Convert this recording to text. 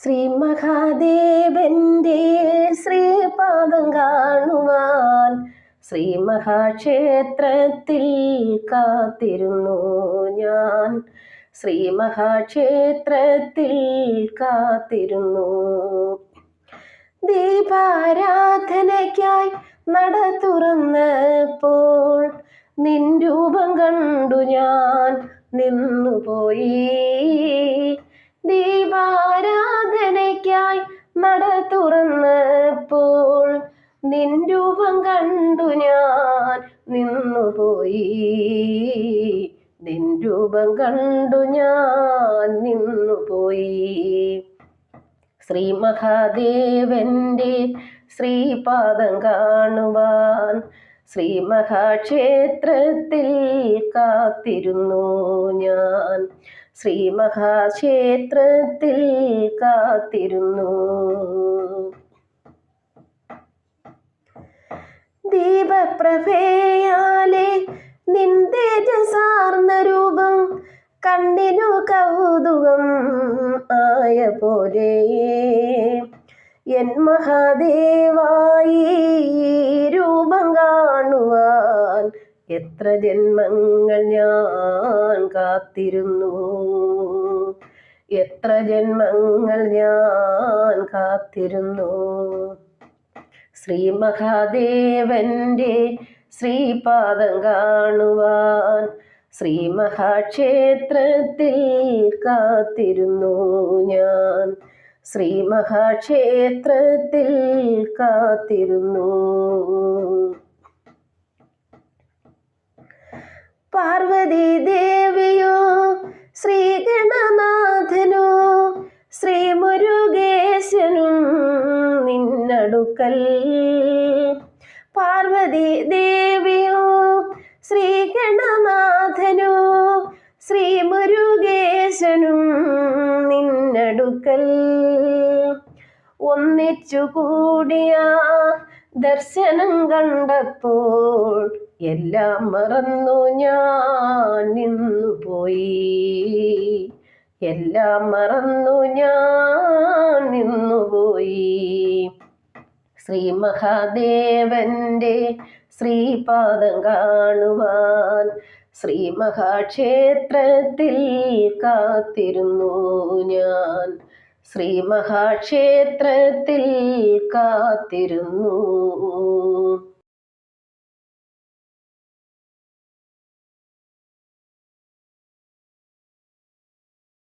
ശ്രീ മഹാദേവന്റെ ശ്രീപാദം കാണുവാൻ ശ്രീ മഹാക്ഷേത്രത്തിൽ കാത്തിരുന്നു ഞാൻ. ശ്രീ മഹാക്ഷേത്രത്തിൽ കാത്തിരുന്നു. ദീപാരാധനയ്ക്കായി നട തുറന്നപ്പോൾ നിൻ രൂപം കണ്ടു ഞാൻ നിന്നുപോയി. ദീപാരാധനയ്ക്കായി നട തുറന്നപ്പോൾ നിൻ രൂപം കണ്ടു ഞാൻ നിന്നുപോയി. നിൻ രൂപം കണ്ടു ഞാൻ നിന്നുപോയി. ശ്രീ മഹാദേവന്റെ ശ്രീപാദം കാണുവാൻ ശ്രീ മഹാക്ഷേത്രത്തിൽ കാത്തിരുന്നു ഞാൻ. ശ്രീ മഹാക്ഷേത്രത്തിൽ കാത്തിരുന്നു. ദീപപ്രഭയാലെ നിൻ തേജസാർന്ന രൂപം കണ്ണിനു കൗതുകം ആയ പോലെ എൻ മഹാദേവായി രൂപം കാണുവാൻ എത്ര ജന്മങ്ങൾ ഞാൻ കാത്തിരുന്നു. എത്ര ജന്മങ്ങൾ ഞാൻ കാത്തിരുന്നു. ശ്രീ മഹാദേവന്റെ ശ്രീപാദം കാണുവാൻ ശ്രീ മഹാക്ഷേത്രത്തിൽ കാത്തിരുന്നു ഞാൻ. ശ്രീ മഹാക്ഷേത്രത്തിൽ കാത്തിരുന്നു. പാർവതി ദേവിയോ ശ്രീ ഗണനാഥനോ ശ്രീ മുരുകേശനും നിന്നടുക്കൽ. പാർവതി ദേവിയോ ശ്രീ ഗണനാഥനോ ശ്രീ മുരുകേശനും നിന്നടുക്കൽ. ഒന്നിച്ചു കൂടിയ ദർശനം കണ്ടപ്പോൾ എല്ലാം മറന്നു ഞാൻ നിന്നുപോയി. എല്ലാം മറന്നു ഞാൻ നിന്നുപോയി. ശ്രീ മഹാദേവന്റെ ശ്രീപാദം കാണുവാൻ ശ്രീ മഹാക്ഷേത്രത്തിൽ കാത്തിരുന്നു ഞാൻ. ശ്രീ മഹാക്ഷേത്രത്തിൽ കാത്തിരുന്നു.